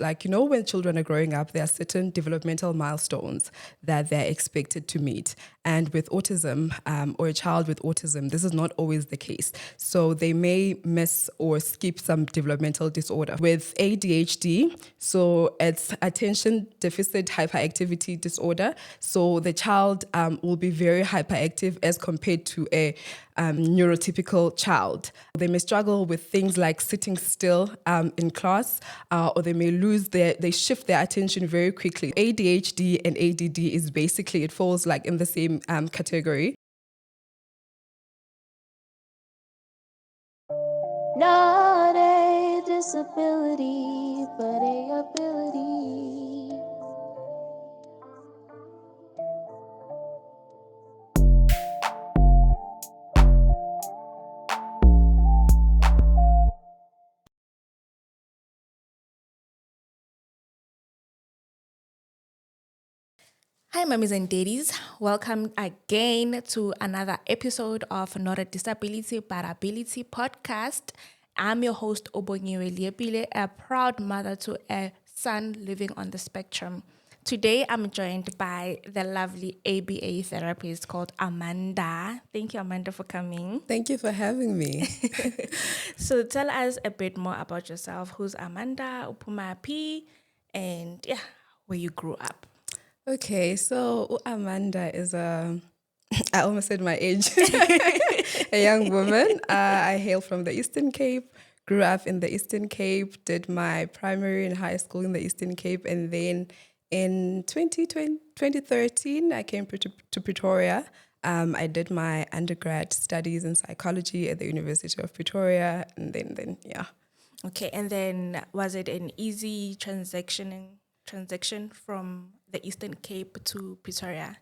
like, when children are growing up, there are certain developmental milestones that they're expected to meet. And with autism, or a child with autism, this is not always the case. So they may miss or skip some developmental disorder. With ADHD, so it's attention deficit hyperactivity disorder. So the child will be very hyperactive as compared to a neurotypical child. They may struggle with things like sitting still in class, or they may they shift their attention very quickly. ADHD and ADD is basically, it falls like in the same category. Not a disability, but a ability. Hi, mummies and daddies. Welcome again to another episode of Not a Disability but Ability podcast. I'm your host, Obonyiwe Liepile, a proud mother to a son living on the spectrum. Today, I'm joined by the lovely ABA therapist called Amanda. Thank you, Amanda, for coming. Thank you for having me. So tell us a bit more about yourself. Who's Amanda Upumapi? And where you grew up. Okay, so Amanda is I almost said my age, a young woman. I hail from the Eastern Cape, grew up in the Eastern Cape, did my primary and high school in the Eastern Cape, and then in 2013, I came to Pretoria. I did my undergrad studies in psychology at the University of Pretoria, and then. Okay, and then was it an easy transition from the Eastern Cape to Pretoria?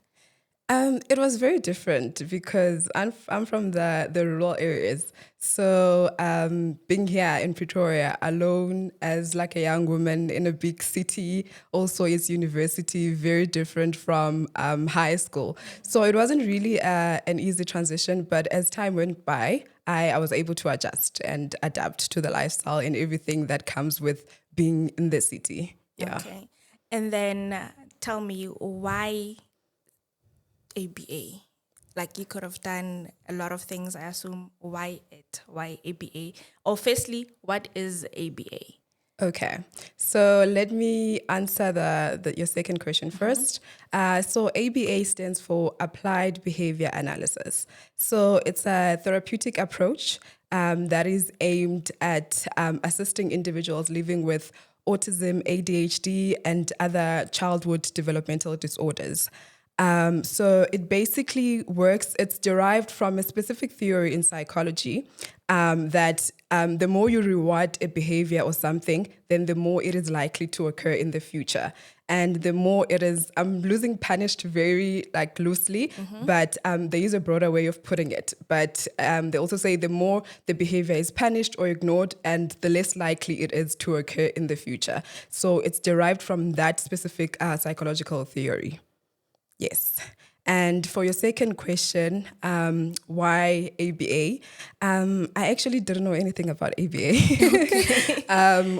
It was very different because I'm from the rural areas. So being here in Pretoria alone as like a young woman in a big city, also is university, very different from high school. So it wasn't really an easy transition, but as time went by, I was able to adjust and adapt to the lifestyle and everything that comes with being in the city. Yeah. Okay, and then tell me why ABA? Like you could have done a lot of things, I assume. Why it? Why ABA? Or firstly, what is ABA? Okay, so let me answer your second question first. So ABA stands for Applied Behavior Analysis. So it's a therapeutic approach that is aimed at assisting individuals living with autism, ADHD, and other childhood developmental disorders. So it basically works, it's derived from a specific theory in psychology that the more you reward a behavior or something, then the more it is likely to occur in the future. And the more it is, I'm losing punished very like loosely, but they use a broader way of putting it. But they also say the more the behavior is punished or ignored, and the less likely it is to occur in the future. So it's derived from that specific psychological theory. Yes. And for your second question, why ABA? I actually didn't know anything about ABA.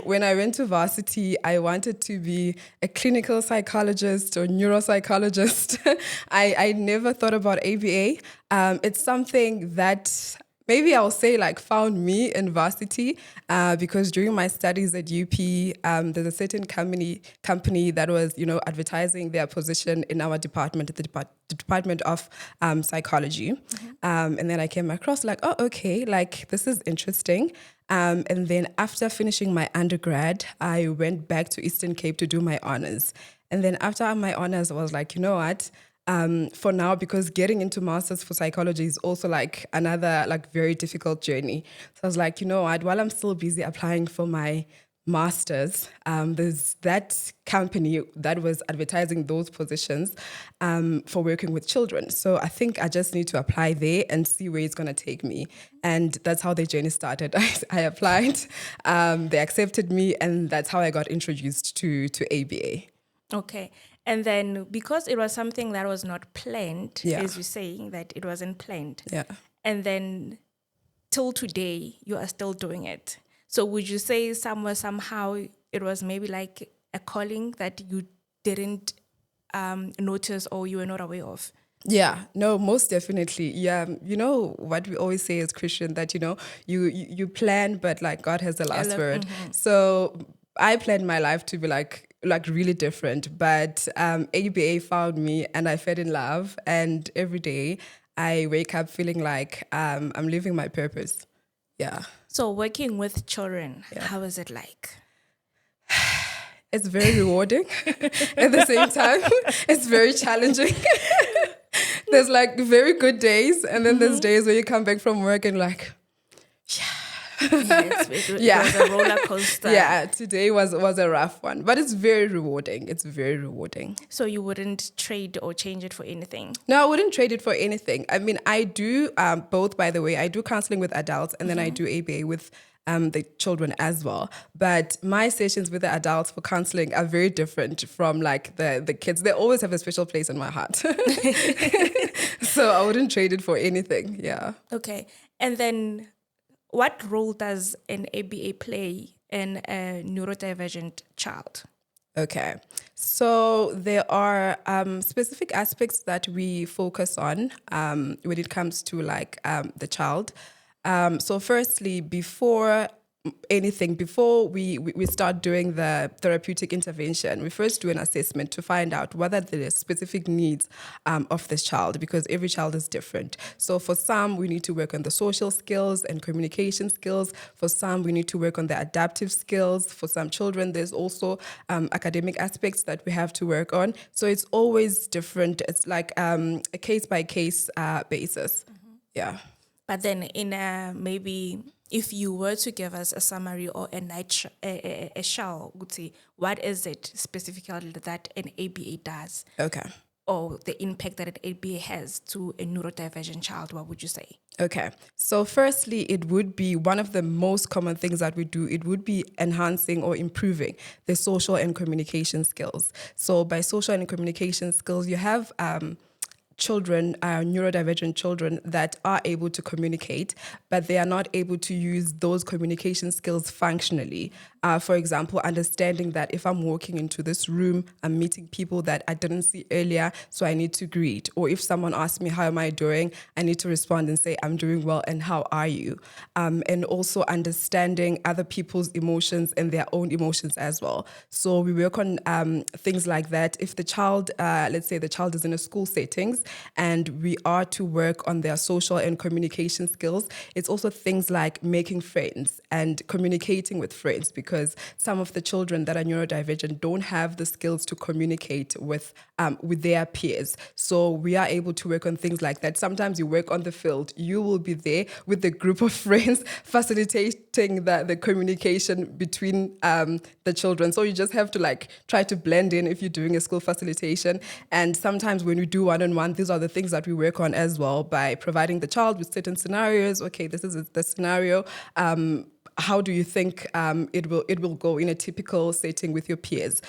When I went to varsity, I wanted to be a clinical psychologist or neuropsychologist. I never thought about ABA. It's something that maybe I'll say like found me in varsity because during my studies at UP, there's a certain company that was, advertising their position in our department, the Department of Psychology. And then I came across like, oh, okay, like this is interesting. And then after finishing my undergrad, I went back to Eastern Cape to do my honors. And then after my honors, I was like, you know what? For now, because getting into masters for psychology is also like another like very difficult journey. So I was like, you know what, while I'm still busy applying for my masters, there's that company that was advertising those positions for working with children. So I think I just need to apply there and see where it's going to take me. And that's how the journey started. I applied, they accepted me, and that's how I got introduced to ABA. Okay. And then because it was something that was not planned, Yeah. as you're saying that it wasn't planned. Yeah. And then till today, you are still doing it. So would you say somehow it was maybe like a calling that you didn't notice or you were not aware of? Yeah, no, most definitely. Yeah, you know what we always say as Christian, that you plan, but like God has the last word. So I planned my life to be like really different, but ABA found me and I fell in love, and every day I wake up feeling like I'm living my purpose. Yeah. So working with children, how is it like? It's very rewarding. At the same time, it's very challenging. There's like very good days, and then there's days where you come back from work and like, Yes, it was a roller coaster. yeah, today was a rough one, but it's very rewarding. It's very rewarding. So you wouldn't trade or change it for anything? No, I wouldn't trade it for anything. I mean, I do both, by the way. I do counseling with adults, and then I do ABA with the children as well. But my sessions with the adults for counseling are very different from like the kids. They always have a special place in my heart. So I wouldn't trade it for anything. Yeah. Okay. And then what role does an ABA play in a neurodivergent child? Okay. So there are specific aspects that we focus on when it comes to like the child. So firstly, before we start doing the therapeutic intervention, we first do an assessment to find out whether there are specific needs of this child, because every child is different. So for some, we need to work on the social skills and communication skills. For some, we need to work on the adaptive skills. For some children, there's also academic aspects that we have to work on. So it's always different. It's like a case-by-case basis. Yeah. But then in maybe if you were to give us a summary or a shell, what is it specifically that an ABA does? Okay. Or the impact that an ABA has to a neurodivergent child, what would you say? Okay. So firstly, it would be one of the most common things that we do. It would be enhancing or improving the social and communication skills. So by social and communication skills, you have children, neurodivergent children that are able to communicate, but they are not able to use those communication skills functionally. For example, understanding that if I'm walking into this room, I'm meeting people that I didn't see earlier, so I need to greet. Or if someone asks me, how am I doing? I need to respond and say, I'm doing well, and how are you? And also understanding other people's emotions and their own emotions as well. So we work on things like that. If the child, let's say the child is in a school settings, and we are to work on their social and communication skills, it's also things like making friends and communicating with friends, because some of the children that are neurodivergent don't have the skills to communicate with their peers. So we are able to work on things like that. Sometimes you work on the field, you will be there with a group of friends facilitating the communication between the children. So you just have to like try to blend in if you're doing a school facilitation. And sometimes when we do one-on-one, these are the things that we work on as well, by providing the child with certain scenarios. Okay, this is the scenario. How do you think it will go in a typical setting with your peers?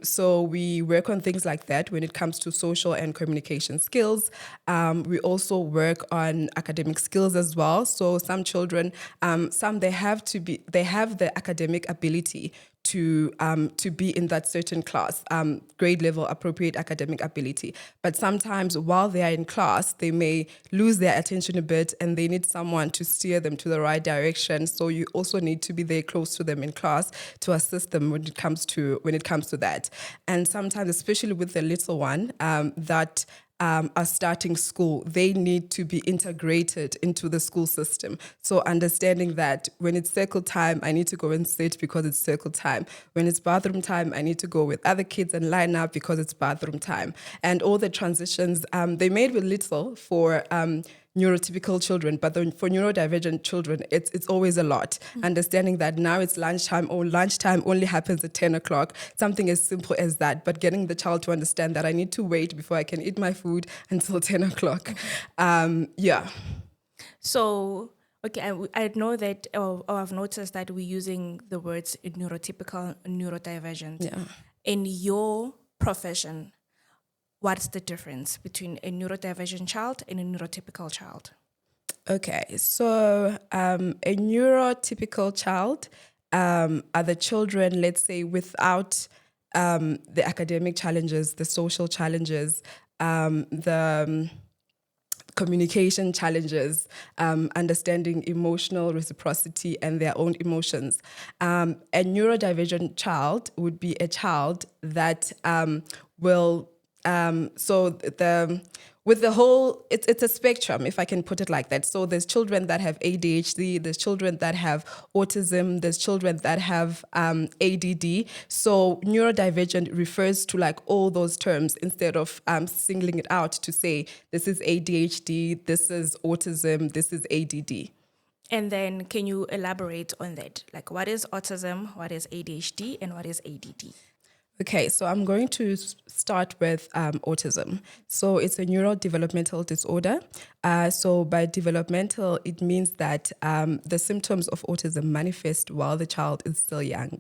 So we work on things like that when it comes to social and communication skills. We also work on academic skills as well. So some children, they have the academic ability to be in that certain class, grade level appropriate academic ability. But sometimes while they are in class, they may lose their attention a bit, and they need someone to steer them to the right direction. So you also need to be there close to them in class to assist them when it comes to that. And sometimes, especially with the little one, that are starting school, they need to be integrated into the school system. So understanding that when it's circle time, I need to go and sit because it's circle time. When it's bathroom time, I need to go with other kids and line up because it's bathroom time. And all the transitions, they made with little for neurotypical children, but for neurodivergent children, it's always a lot. Mm-hmm. Understanding that now it's lunchtime, or lunchtime only happens at 10 o'clock, something as simple as that, but getting the child to understand that I need to wait before I can eat my food until 10 o'clock. Yeah. So, okay, I know that, or I've noticed that we're using the words neurotypical, neurodivergent. Yeah. In your profession, what's the difference between a neurodivergent child and a neurotypical child? Okay, so a neurotypical child are the children, let's say, without the academic challenges, the social challenges, the communication challenges, understanding emotional reciprocity and their own emotions. A neurodivergent child would be a child that will, so the with the whole, it's a spectrum, if I can put it like that. So there's children that have ADHD, there's children that have autism, there's children that have ADD. So neurodivergent refers to like all those terms instead of singling it out to say this is ADHD, this is autism, this is ADD. And then can you elaborate on that? Like, what is autism, what is ADHD, and what is ADD? Okay, so I'm going to start with autism. So it's a neurodevelopmental disorder. So by developmental, it means that the symptoms of autism manifest while the child is still young.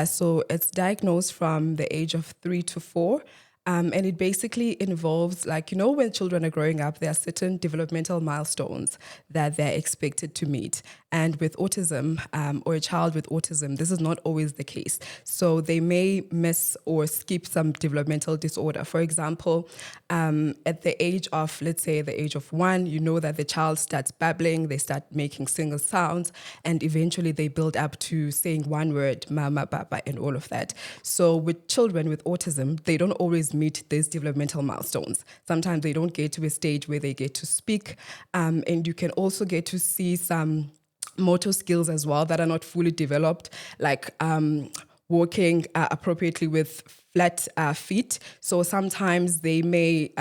So it's diagnosed from the age of 3 to 4. And it basically involves, like, when children are growing up, there are certain developmental milestones that they're expected to meet. And with autism, or a child with autism, this is not always the case. So they may miss or skip some developmental disorder. For example, at the age of, let's say, the age of 1, that the child starts babbling, they start making single sounds, and eventually they build up to saying one word, mama, papa, and all of that. So with children with autism, they don't always meet these developmental milestones. Sometimes they don't get to a stage where they get to speak, and you can also get to see some motor skills as well that are not fully developed, like walking appropriately with flat feet. So sometimes they may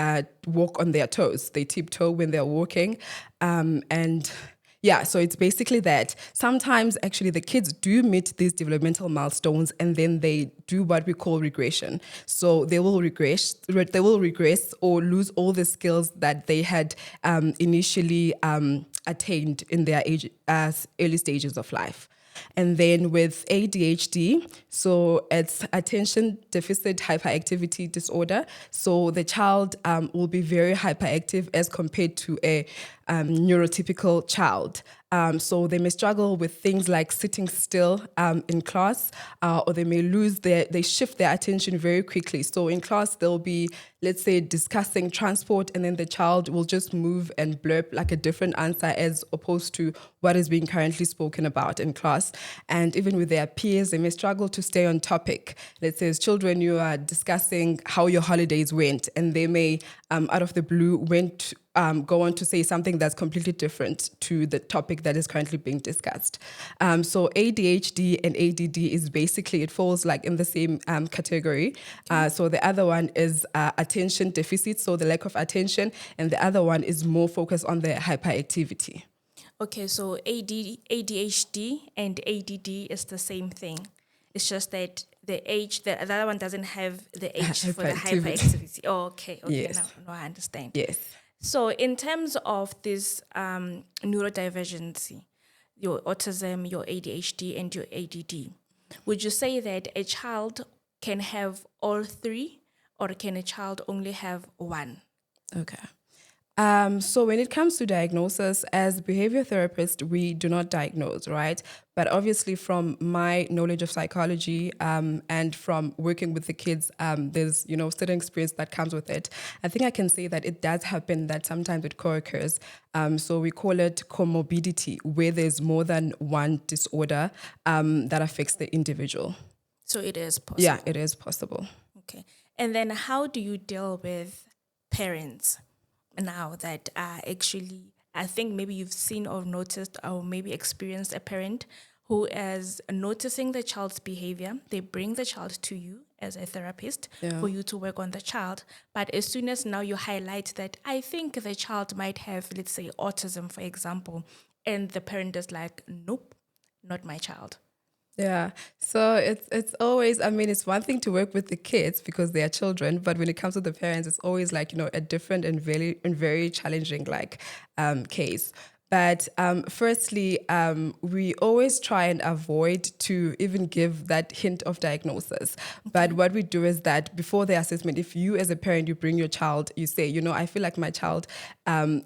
walk on their toes. They tiptoe when they're walking, and yeah, so it's basically that. Sometimes actually the kids do meet these developmental milestones and then they do what we call regression. So they will regress or lose all the skills that they had initially attained in their early stages of life. And then with ADHD, so it's attention deficit hyperactivity disorder. So the child will be very hyperactive as compared to a neurotypical child. So they may struggle with things like sitting still in class, or they may they shift their attention very quickly. So in class, they'll be, let's say, discussing transport, and then the child will just move and blurb like a different answer as opposed to what is being currently spoken about in class. And even with their peers, they may struggle to stay on topic. Let's say as children, you are discussing how your holidays went, and they may, out of the blue, go on to say something that's completely different to the topic that is currently being discussed. So ADHD and ADD is basically, it falls like in the same category. So the other one is attention deficit, so the lack of attention, and the other one is more focused on the hyperactivity. Okay, so ADHD and ADD is the same thing. It's just that the other one doesn't have the H for the hyperactivity. Oh, okay, Yes. Now I understand. Yes. So in terms of this neurodivergency, your autism, your ADHD, and your ADD, would you say that a child can have all three, or can a child only have one? Okay. So when it comes to diagnosis, as behavior therapists, we do not diagnose, right? But obviously from my knowledge of psychology and from working with the kids, there's, certain experience that comes with it. I think I can say that it does happen that sometimes it co-occurs. So we call it comorbidity, where there's more than one disorder that affects the individual. So it is possible. Yeah, it is possible. Okay. And then how do you deal with parents now that are actually, I think maybe you've seen or noticed or maybe experienced a parent who is noticing the child's behavior. They bring the child to you as a therapist for you to work on the child. But as soon as now you highlight that I think the child might have, let's say, autism, for example, and the parent is like, nope, not my child. Yeah. So it's always, it's one thing to work with the kids because they are children, but when it comes to the parents, it's always like, a different and very challenging case. But firstly, we always try and avoid to even give that hint of diagnosis. But what we do is that before the assessment, if you as a parent, you bring your child, you say, I feel like my child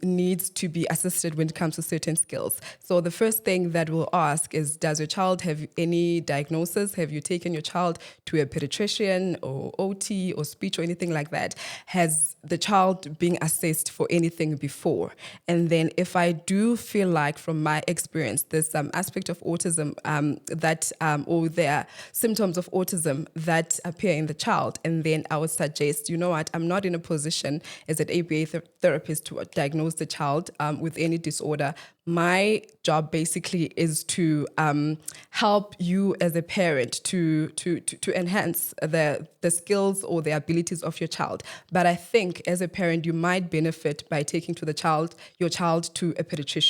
needs to be assisted when it comes to certain skills. So the first thing that we'll ask is, does your child have any diagnosis? Have you taken your child to a pediatrician or OT or speech or anything like that? Has the child been assessed for anything before? And then if I do feel like, from my experience, there's some aspect of autism or there are symptoms of autism that appear in the child, and then I would suggest, I'm not in a position as an ABA therapist to diagnose the child with any disorder. My job basically is to help you as a parent to enhance the skills or the abilities of your child. But I think as a parent, you might benefit by taking your child to a pediatrician.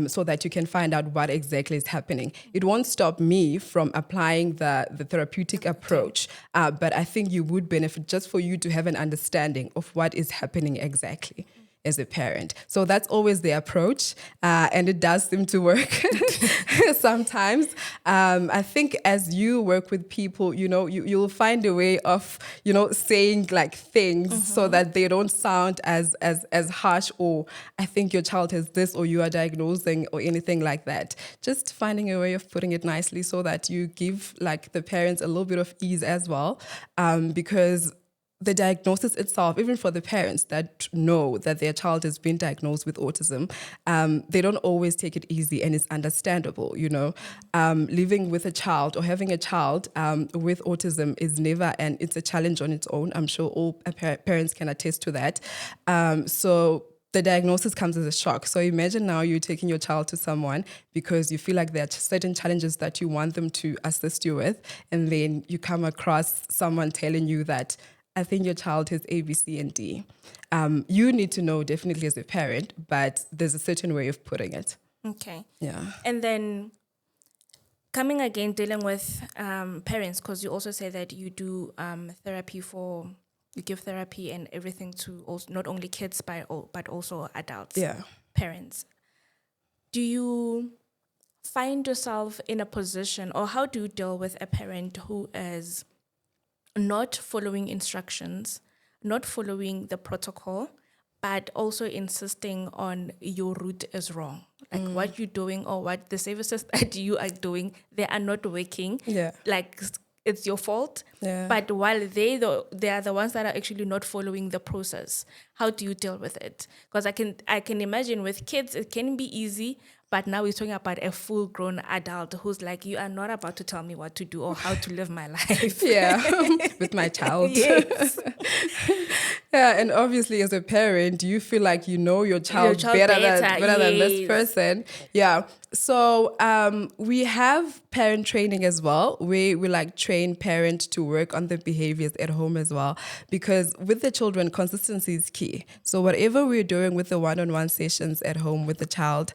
So that you can find out what exactly is happening. It won't stop me from applying the therapeutic approach, but I think you would benefit just for you to have an understanding of what is happening exactly as a parent. So that's always the approach, and it does seem to work sometimes. I think as you work with people, you'll find a way of, saying like things so that they don't sound as harsh, or I think your child has this, or you are diagnosing, or anything like that. Just finding a way of putting it nicely so that you give like the parents a little bit of ease as well, because the diagnosis itself, even for the parents that know that their child has been diagnosed with autism, they don't always take it easy, and it's understandable, living with a child or having a child with autism is never, and it's a challenge on its own. I'm sure all parents can attest to that. So the diagnosis comes as a shock. So imagine now you're taking your child to someone because you feel like there are certain challenges that you want them to assist you with, and then you come across someone telling you that, I think your child has A, B, C, and D. You need to know definitely as a parent, but there's a certain way of putting it. Okay. Yeah. And then coming again, dealing with parents, because you also say that you do you give therapy and everything to also, not only kids, but also adults, parents. Do you find yourself in a position, or how do you deal with a parent who is not following instructions, not following the protocol, but also insisting on your route is wrong? Like what you're doing, or what the services that you are doing, they are not working. Yeah. Like it's your fault. Yeah. But while they are the ones that are actually not following the process, how do you deal with it? Because I can imagine with kids, it can be easy. But now we're talking about a full-grown adult who's like, you are not about to tell me what to do or how to live my life. Yeah, with my child. Yes. Yeah, and obviously as a parent, you feel like you know your child better than this person. Yeah. So we have parent training as well. We like train parents to work on the behaviors at home as well, because with the children, consistency is key. So whatever we're doing with the one-on-one sessions at home with the child,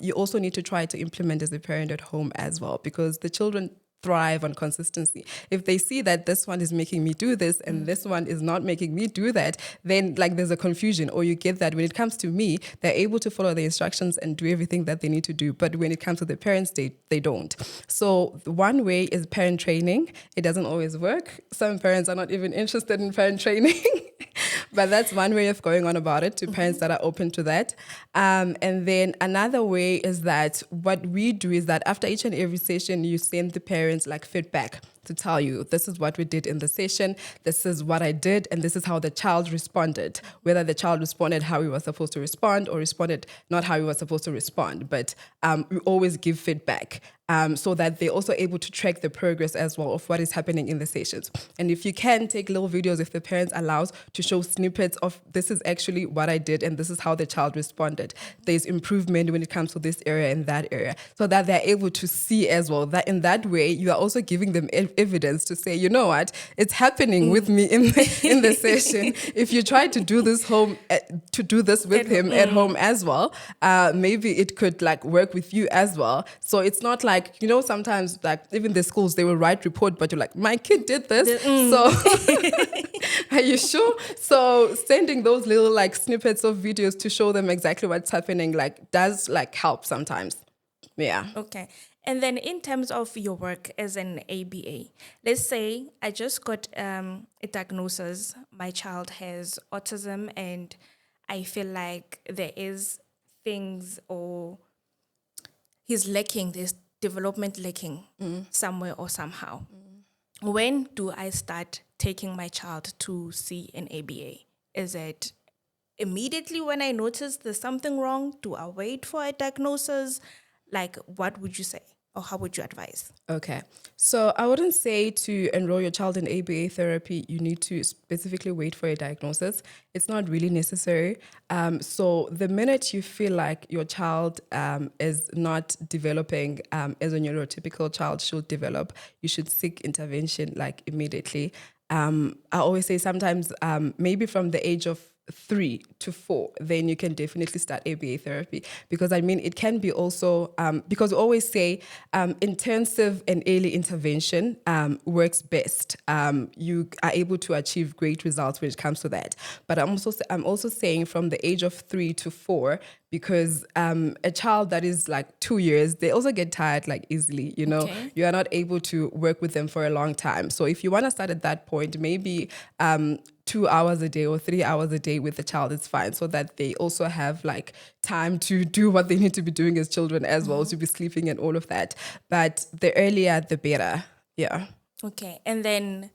you also need to try to implement as a parent at home as well, because the children thrive on consistency. If they see that this one is making me do this and this one is not making me do that, then like there's a confusion, or you get that when it comes to me, they're able to follow the instructions and do everything that they need to do. But when it comes to the parents, they don't. So one way is parent training. It doesn't always work. Some parents are not even interested in parent training. But that's one way of going on about it to parents that are open to that. And then another way is that what we do is that after each and every session, you send the parents like feedback to tell you, this is what we did in the session, this is what I did, and this is how the child responded. Whether the child responded how he was supposed to respond or responded not how he was supposed to respond. But we always give feedback so that they're also able to track the progress as well of what is happening in the sessions. And if you can, take little videos, if the parents allows, to show snippets of this is actually what I did and this is how the child responded. There's improvement when it comes to this area and that area, so that they're able to see as well. That in that way, you are also giving them evidence to say, you know what, it's happening with me in the session. If you try to do this with him at home as well, maybe it could like work with you as well. So it's not like, you know, sometimes like even the schools, they will write report, but you're like, my kid did this. So are you sure? So sending those little like snippets of videos to show them exactly what's happening like does like help sometimes. Yeah. Okay. And then in terms of your work as an ABA, let's say I just got a diagnosis, my child has autism, and I feel like there is things or he's lacking, there's development lacking somewhere or somehow. When do I start taking my child to see an ABA? Is it immediately when I notice there's something wrong? Do I wait for a diagnosis? Like, what would you say? Or how would you advise? Okay. So I wouldn't say to enroll your child in ABA therapy, you need to specifically wait for a diagnosis. It's not really necessary. So the minute you feel like your child is not developing as a neurotypical child should develop, you should seek intervention like immediately. I always say sometimes maybe from the age of 3 to 4, then you can definitely start ABA therapy, because I mean it can be also because we always say intensive and early intervention works best. You are able to achieve great results when it comes to that. But I'm also saying from the age of 3 to 4, because a child that is like 2 years, they also get tired like easily, you know. Okay. You are not able to work with them for a long time. So if you want to start at that point, maybe 2 hours a day or 3 hours a day with the child is fine, so that they also have like time to do what they need to be doing as children as well, to be sleeping and all of that. But the earlier, the better. Yeah. Okay. And then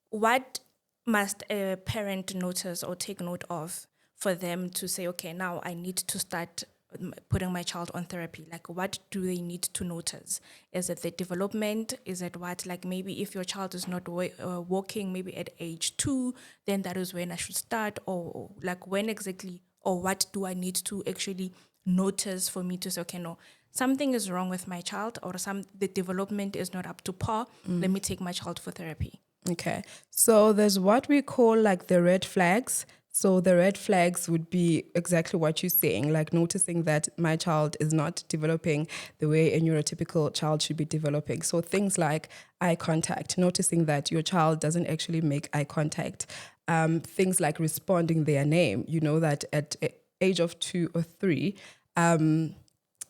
what must a parent notice or take note of for them to say, okay, now I need to start putting my child on therapy? Like, what do they need to notice? Is it the development? Is it what, like maybe if your child is not walking maybe at age 2, then that is when I should start? Or like when exactly, or what do I need to actually notice for me to say, okay, no, something is wrong with my child, or the development is not up to par. Let me take my child for therapy. Okay. So there's what we call like the red flags. So the red flags would be exactly what you're saying, like noticing that my child is not developing the way a neurotypical child should be developing. So things like eye contact, noticing that your child doesn't actually make eye contact. Things like responding their name, you know that at age of 2 or 3,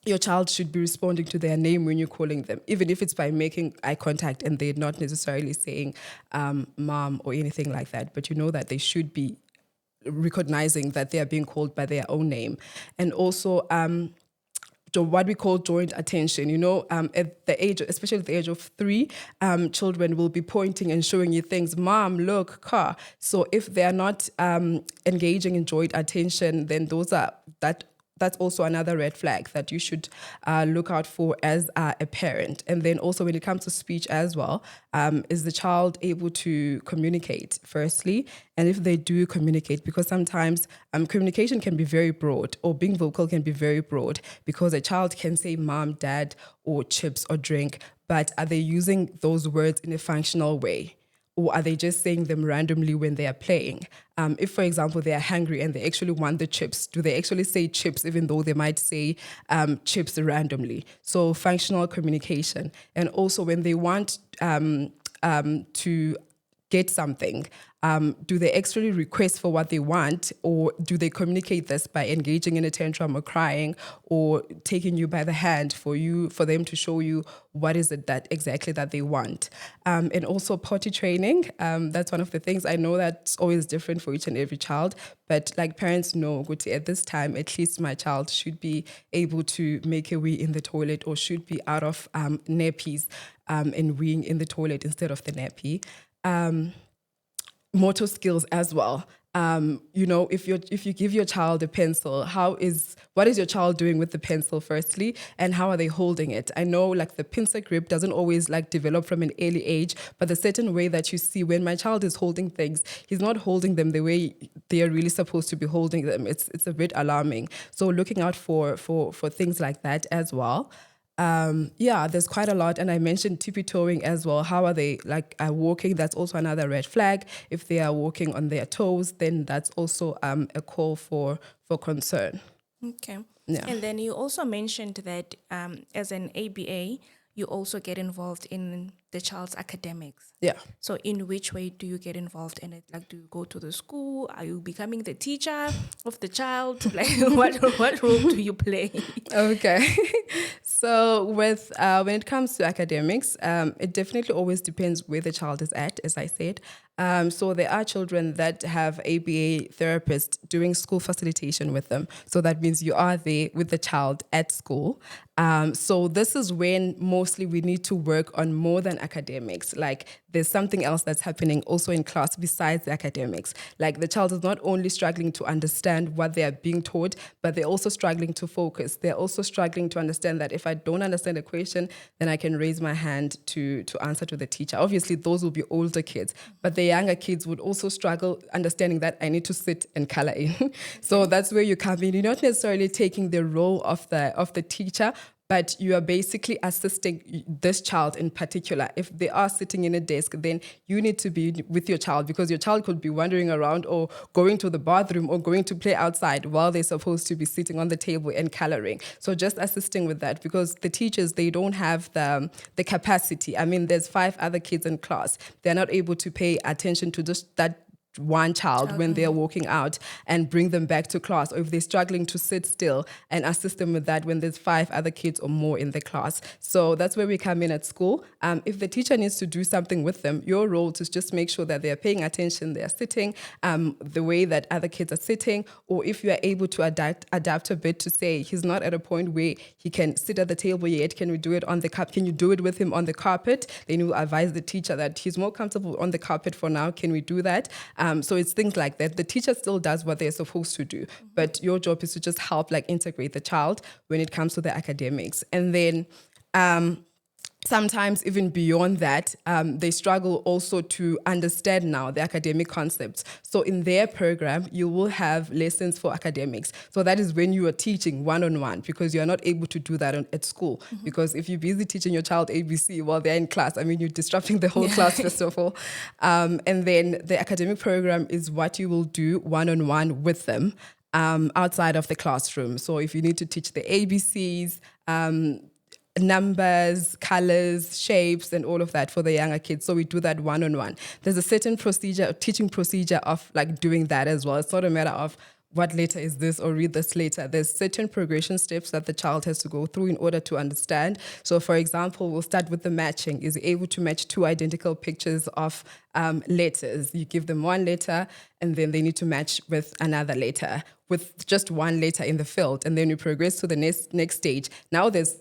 your child should be responding to their name when you're calling them, even if it's by making eye contact and they're not necessarily saying mom or anything like that. But you know that they should be recognizing that they are being called by their own name. And also what we call joint attention, you know, at the age, especially at the age of 3, children will be pointing and showing you things, mom, look, car. So if they're not engaging in joint attention, then that's also another red flag that you should look out for as a parent. And then also when it comes to speech as well, is the child able to communicate firstly? And if they do communicate, because sometimes communication can be very broad, or being vocal can be very broad, because a child can say mom, dad, or chips or drink, but are they using those words in a functional way? Or are they just saying them randomly when they are playing? If, for example, they are hungry and they actually want the chips, do they actually say chips even though they might say chips randomly? So functional communication. And also when they want to get something, do they actually request for what they want, or do they communicate this by engaging in a tantrum or crying or taking you by the hand for them to show you what is it that exactly that they want? And also potty training. That's one of the things. I know that's always different for each and every child, but like parents know, at this time, at least my child should be able to make a wee in the toilet, or should be out of nappies and weeing in the toilet instead of the nappy. Motor skills as well. You know, if you give your child a pencil, what is your child doing with the pencil firstly, and how are they holding it? I know like the pincer grip doesn't always like develop from an early age, but the certain way that you see when my child is holding things, he's not holding them the way they are really supposed to be holding them. It's a bit alarming. So looking out for things like that as well. There's quite a lot. And I mentioned tippy-toeing as well. How are they walking? That's also another red flag. If they are walking on their toes, then that's also a call for concern. Okay. Yeah. And then you also mentioned that as an ABA, you also get involved in the child's academics. Yeah. So in which way do you get involved in it? Like, do you go to the school? Are you becoming the teacher of the child? Like, what role do you play? Okay. So with when it comes to academics, it definitely always depends where the child is at, as I said. So there are children that have ABA therapists doing school facilitation with them. So that means you are there with the child at school. So this is when mostly we need to work on more than academics. Like there's something else that's happening also in class besides the academics. Like the child is not only struggling to understand what they are being taught, but they're also struggling to focus. They're also struggling to understand that if I don't understand a question, then I can raise my hand to answer to the teacher. Obviously, those will be older kids, but the younger kids would also struggle understanding that I need to sit and color in. So that's where you come in. You're not necessarily taking the role of the teacher, but you are basically assisting this child in particular. If they are sitting in a desk, then you need to be with your child because your child could be wandering around or going to the bathroom or going to play outside while they're supposed to be sitting on the table and coloring. So just assisting with that because the teachers, they don't have the capacity. I mean, there's 5 other kids in class. They're not able to pay attention to just that one child when they're walking out and bring them back to class, or if they're struggling to sit still and assist them with that when there's 5 other kids or more in the class. So that's where we come in at school. If the teacher needs to do something with them, your role is just make sure that they're paying attention, they're sitting the way that other kids are sitting, or if you are able to adapt a bit to say he's not at a point where he can sit at the table yet, can we do it on the carpet? Can you do it with him on the carpet? Then you advise the teacher that he's more comfortable on the carpet for now. Can we do that? So it's things like that. The teacher still does what they're supposed to do, but your job is to just help integrate the child when it comes to the academics. And then sometimes even beyond that, they struggle also to understand now the academic concepts. So in their program, you will have lessons for academics. So that is when you are teaching one-on-one because you're not able to do that at school. Because if you're busy teaching your child ABC while they're in class, I mean, you're disrupting the whole class, first of all. And then the academic program is what you will do one-on-one with them outside of the classroom. So if you need to teach the ABCs, numbers, colors, shapes, and all of that for the younger kids. So we do that one-on-one. There's a certain procedure, teaching procedure of doing that as well. It's not a matter of what letter is this or read this later. There's certain progression steps that the child has to go through in order to understand. So for example, we'll start with the matching. Is he able to match 2 identical pictures of letters? You give them one letter and then they need to match with another letter with just one letter in the field. And then we progress to the next stage. Now there's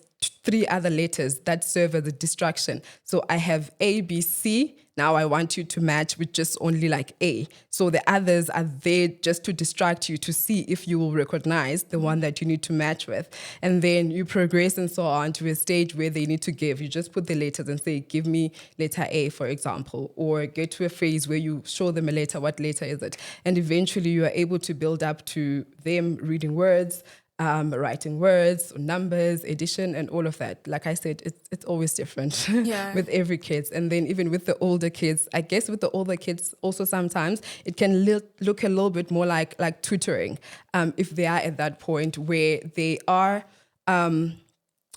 3 other letters that serve as a distraction. So I have A, B, C. Now I want you to match with just only A. So the others are there just to distract you to see if you will recognize the one that you need to match with. And then you progress and so on to a stage where they need to give. You just put the letters and say, give me letter A, for example, or get to a phase where you show them a letter. What letter is it? And eventually you are able to build up to them reading words, writing words, numbers, addition, and all of that. Like I said, it's always different with every kid. And then even with the older kids, I guess with the older kids also sometimes it can look a little bit more like tutoring if they are at that point where they are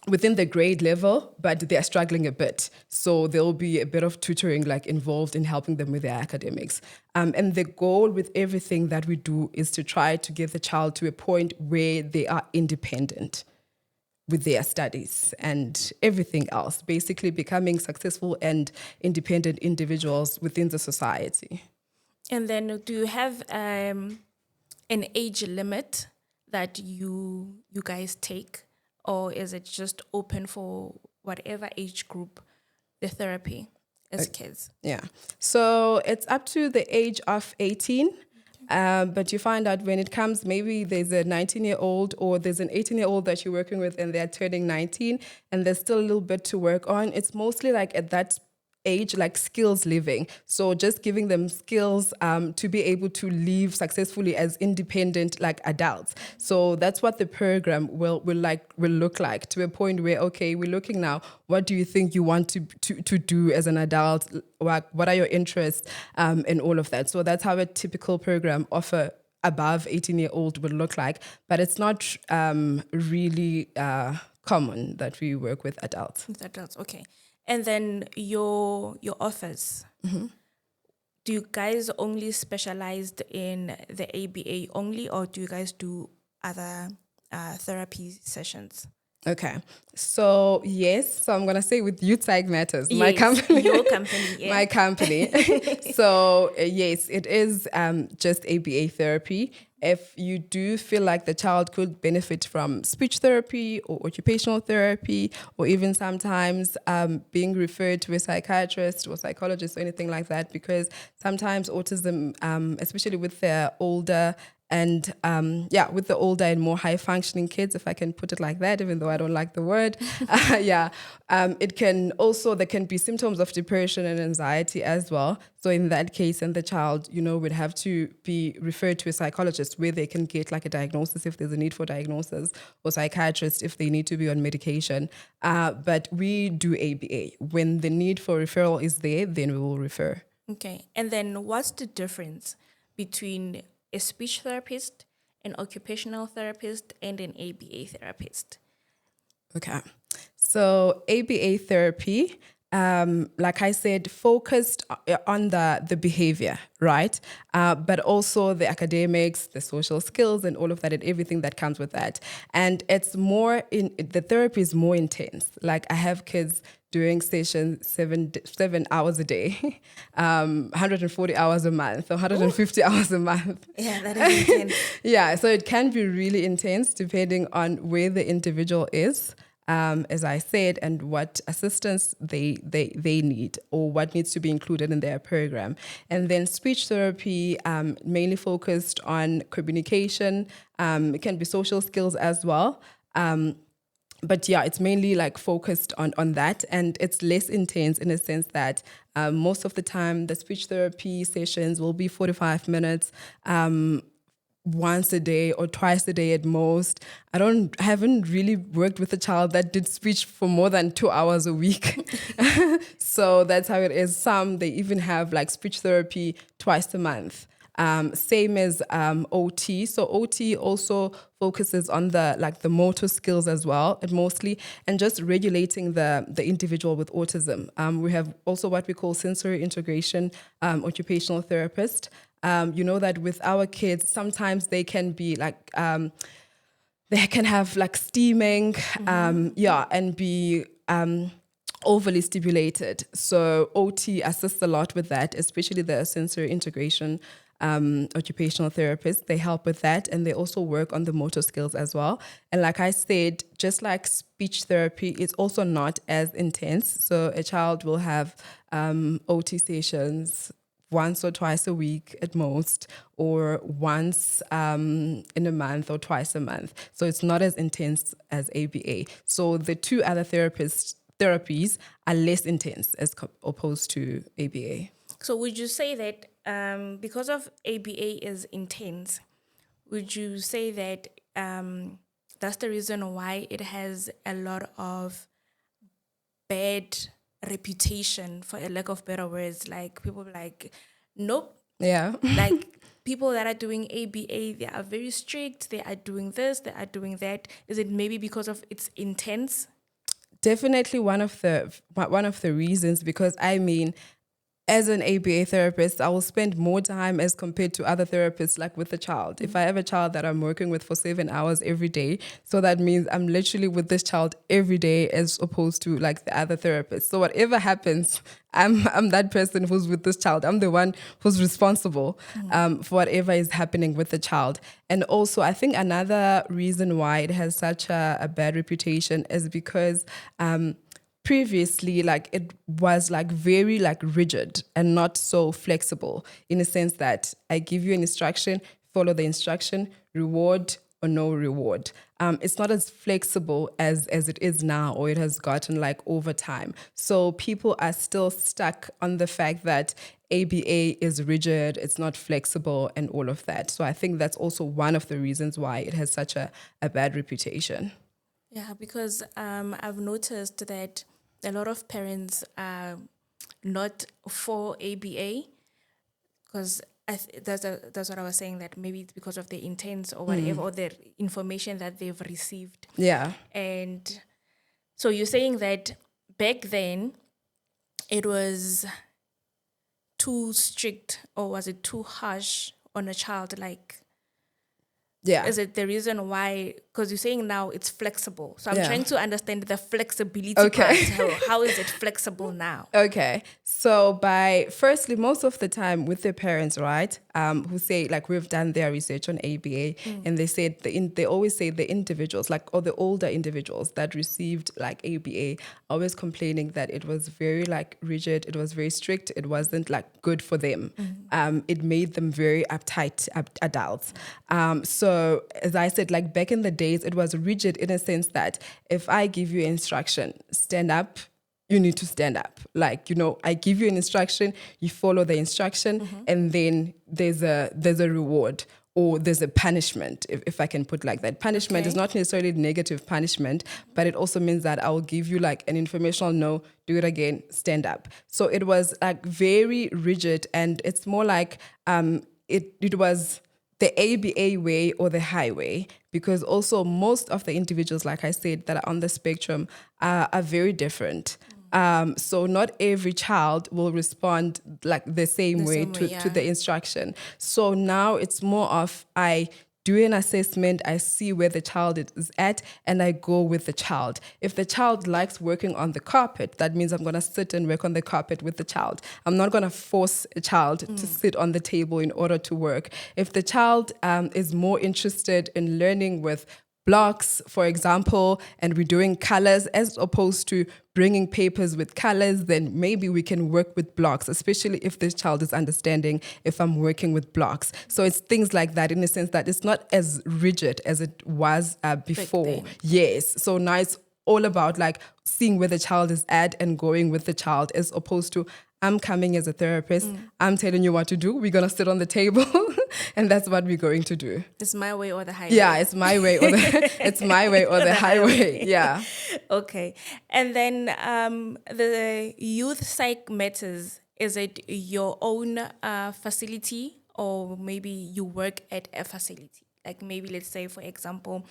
within the grade level, but they're struggling a bit. So there'll be a bit of tutoring involved in helping them with their academics. And the goal with everything that we do is to try to get the child to a point where they are independent with their studies and everything else, basically becoming successful and independent individuals within the society. And then do you have an age limit that you guys take? Or is it just open for whatever age group, the therapy as kids? Yeah. So it's up to the age of 18. But you find out when it comes, maybe there's a 19-year-old or there's an 18-year-old that you're working with and they're turning 19 and there's still a little bit to work on. It's mostly at that age, like skills living. So just giving them skills to be able to live successfully as independent like adults. So that's what the program will look like, to a point where, okay, we're looking now, what do you think you want to do as an adult? What are your interests and all of that? So that's how a typical program offer above 18-year-old would look like, but it's not really common that we work with adults. With adults, okay. And then your offers. Do you guys only specialized in the ABA only, or do you guys do other therapy sessions? Okay, so yes, so I'm gonna say with Youth Psych Matters, my Yes, company, your company, yeah. my company. So yes, it is just ABA therapy. If you do feel like the child could benefit from speech therapy or occupational therapy, or even sometimes being referred to a psychiatrist or psychologist or anything like that, because sometimes autism, especially with the older and with the older and more high functioning kids, if I can put it like that, even though I don't like the word, it can also, there can be symptoms of depression and anxiety as well. So in that case, and the child, would have to be referred to a psychologist where they can get like a diagnosis if there's a need for diagnosis, or psychiatrist if they need to be on medication. But we do ABA. When the need for referral is there, then we will refer. Okay. And then what's the difference between a speech therapist, an occupational therapist, and an ABA therapist? Okay. So ABA therapy, like I said, focused on the behavior, right? But also the academics, the social skills, and all of that, and everything that comes with that. And it's more the therapy is more intense. Like I have kids doing sessions 7 hours a day, 140 hours a month, 150 hours a month. Yeah, that is intense. Yeah, so it can be really intense depending on where the individual is, as I said, and what assistance they need, or what needs to be included in their program. And then speech therapy, mainly focused on communication. It can be social skills as well. But yeah, it's mainly like focused on that, and it's less intense in a sense that most of the time the speech therapy sessions will be 45 minutes, once a day or twice a day at most. I haven't really worked with a child that did speech for more than 2 hours a week. So that's how it is. Some, they even have like speech therapy twice a month. Same as OT. So OT also focuses on the motor skills as well, and just regulating the individual with autism. We have also what we call sensory integration occupational therapist. That with our kids, sometimes they can be like, they can have like steaming, and be overly stimulated. So OT assists a lot with that, especially the sensory integration occupational therapists. They help with that, and they also work on the motor skills as well. And like I said, just like speech therapy, it's also not as intense. So a child will have OT sessions once or twice a week at most, or once in a month or twice a month. So it's not as intense as ABA. So the two other therapies are less intense as opposed to ABA. So would you say that because of ABA is intense, would you say that that's the reason why it has a lot of bad reputation, for a lack of better words? Like people like, nope. Yeah. Like people that are doing ABA, they are very strict. They are doing this, they are doing that. Is it maybe because of it's intense? Definitely one of the reasons, because I mean, as an ABA therapist, I will spend more time as compared to other therapists, like with a child. If I have a child that I'm working with for 7 hours every day, so that means I'm literally with this child every day as opposed to like the other therapists. So whatever happens, I'm that person who's with this child. I'm the one who's responsible for whatever is happening with the child. And also, I think another reason why it has such a bad reputation is because previously, like, it was like very like rigid and not so flexible, in a sense that I give you an instruction, follow the instruction, reward or no reward. It's not as flexible as it is now, or it has gotten like over time. So people are still stuck on the fact that ABA is rigid, it's not flexible, and all of that. So I think that's also one of the reasons why it has such a bad reputation. Yeah, because I've noticed that a lot of parents are not for ABA because that's what I was saying, that maybe it's because of the intents or whatever, or the information that they've received. Yeah. And so you're saying that back then it was too strict, or was it too harsh on a child? Like, Yeah. is it the reason why? Because you're saying now it's flexible. So I'm Yeah. trying to understand the flexibility Okay. part. How is it flexible now? Okay. So firstly, most of the time with their parents, right, who say, like, we've done their research on ABA, and they said, they always say the individuals, like, or the older individuals that received like ABA, always complaining that it was very like rigid, it was very strict, it wasn't like good for them. It made them very uptight adults. So as I said, like back in the days, it was rigid in a sense that if I give you instruction, stand up, you need to stand up. Like, I give you an instruction, you follow the instruction, and then there's a reward, or there's a punishment, if I can put like that. Punishment is not necessarily negative punishment, but it also means that I will give you like an informational no, do it again, stand up. So it was like very rigid, and it's more like it was the ABA way or the highway, because also most of the individuals, like I said, that are on the spectrum are very different. So not every child will respond like the same way to the instruction. So now it's more of, I do an assessment, I see where the child is at, and I go with the child. If the child likes working on the carpet, that means I'm going to sit and work on the carpet with the child. I'm not going to force a child to sit on the table in order to work. If the child is more interested in learning with blocks, for example, and we're doing colors as opposed to bringing papers with colors, then maybe we can work with blocks, especially if this child is understanding if I'm working with blocks. So it's things like that, in the sense that it's not as rigid as it was before. Yes. So now it's all about like seeing where the child is at and going with the child, as opposed to, I'm coming as a therapist, I'm telling you what to do, we're going to sit on the table and that's what we're going to do. It's my way or the highway. Yeah, it's my way or the highway. Yeah. Okay. And then the Youth Psych Matters, is it your own facility, or maybe you work at a facility? Like maybe, let's say, for example,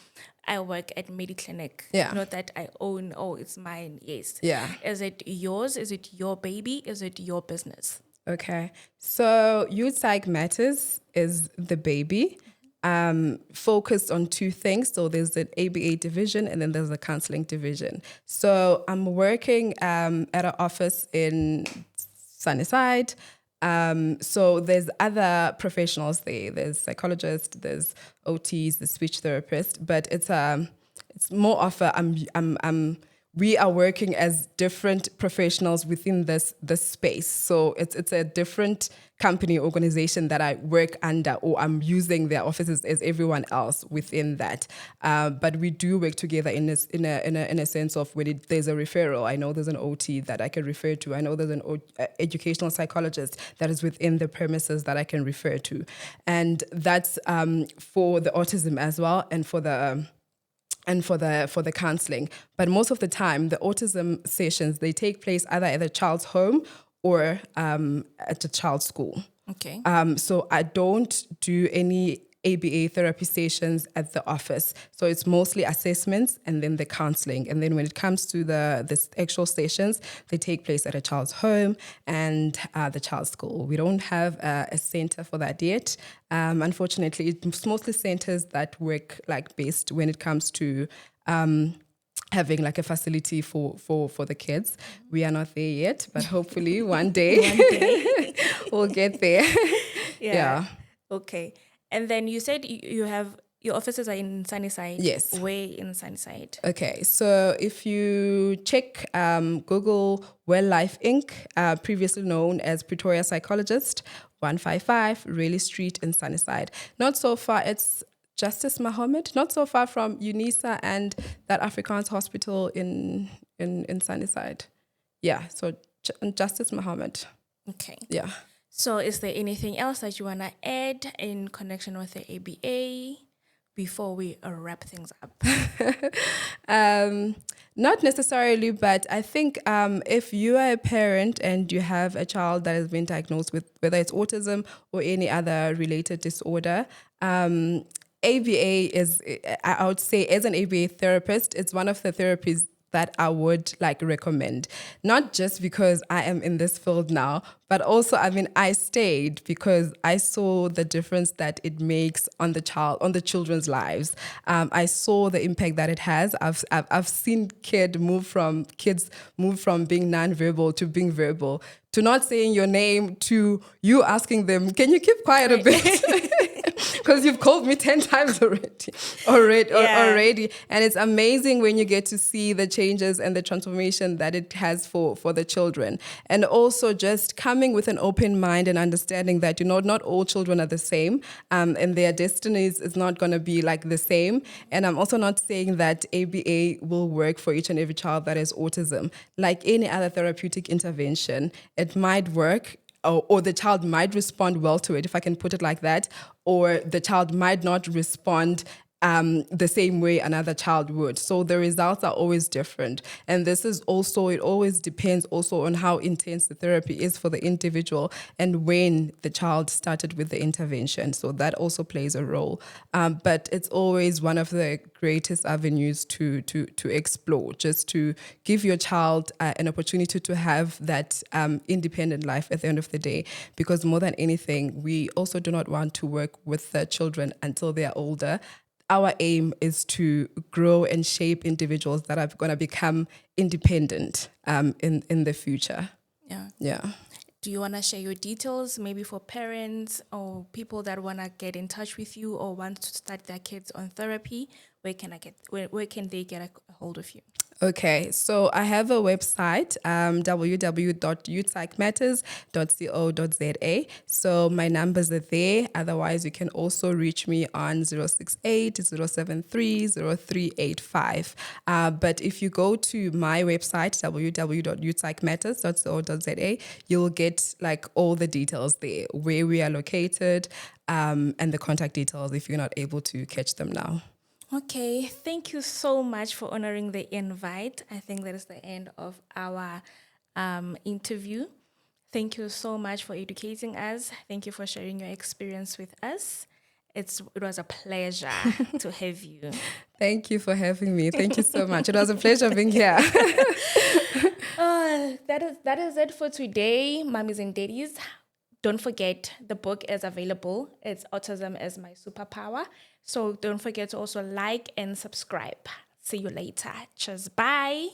I work at Mediclinic. Yeah. Not that I own, it's mine. Yes. Yeah. Is it yours? Is it your baby? Is it your business? Okay. So Youth Psych Matters is the baby, focused on two things. So there's an ABA division, and then there's a counseling division. So I'm working at an office in Sunnyside. So there's other professionals there. There's psychologists, there's OTs, there's speech therapists, but it's more of we are working as different professionals within this space. So it's a different company, organization that I work under, or I'm using their offices as everyone else within that. But we do work together in a sense of when there's a referral. I know there's an OT that I can refer to. I know there's an educational psychologist that is within the premises that I can refer to, and that's for the autism as well, and for the counseling. But most of the time, the autism sessions, they take place either at the child's home or at the child's school. Okay. So I don't do any ABA therapy sessions at the office. So it's mostly assessments and then the counseling. And then when it comes to the actual sessions, they take place at a child's home and the child's school. We don't have a center for that yet. Unfortunately, it's mostly centers that work like best when it comes to having like a facility for the kids. We are not there yet, but hopefully one day, we'll get there. Yeah. Okay. And then you said you have, your offices are in Sunnyside. Yes. Where in Sunnyside? Okay, so if you check Google Well Life Inc., previously known as Pretoria Psychologist, 155 Raleigh Street in Sunnyside. Not so far, it's Justice Mohammed, not so far from UNISA and that Afrikaans hospital in Sunnyside. Yeah, so Justice Mohammed. Okay. Yeah. So is there anything else that you want to add in connection with the ABA before we wrap things up? Not necessarily, but I think if you are a parent and you have a child that has been diagnosed with whether it's autism or any other related disorder, ABA is, I would say, as an ABA therapist, it's one of the therapies that I would recommend, not just because I am in this field now, but also, I stayed because I saw the difference that it makes on the children's lives. I saw the impact that it has. I've seen kids move from being non-verbal to being verbal, to not saying your name, to you asking them, can you keep quiet a bit? Because you've called me 10 times already. And it's amazing when you get to see the changes and the transformation that it has for the children. And also just coming with an open mind and understanding that, not all children are the same, and their destinies is not going to be the same. And I'm also not saying that ABA will work for each and every child that has autism. Like any other therapeutic intervention, it might work, or the child might respond well to it, if I can put it like that, or the child might not respond the same way another child would. So the results are always different. And this is also, it always depends also on how intense the therapy is for the individual and when the child started with the intervention. So that also plays a role. But it's always one of the greatest avenues to explore, just to give your child an opportunity to have that independent life at the end of the day. Because more than anything, we also do not want to work with the children until they are older. Our aim is to grow and shape individuals that are going to become independent in the future. Yeah. Do you want to share your details, maybe for parents or people that want to get in touch with you or want to start their kids on therapy? Where can they get a hold of you? Okay, so I have a website, www.youthpsychmatters.co.za. So my numbers are there. Otherwise, you can also reach me on 068-073-0385. But if you go to my website, www.youthpsychmatters.co.za, you'll get all the details there, where we are located, and the contact details if you're not able to catch them now. Okay, thank you so much for honoring the invite. I think that is the end of our interview. Thank you so much for educating us. Thank you for sharing your experience with us. It was a pleasure to have you. Thank you for having me. Thank you so much. It was a pleasure being here. That is it for today, Mummies and Daddies. Don't forget, the book is available. It's Autism is My Superpower. So don't forget to also like and subscribe. See you later. Cheers. Bye.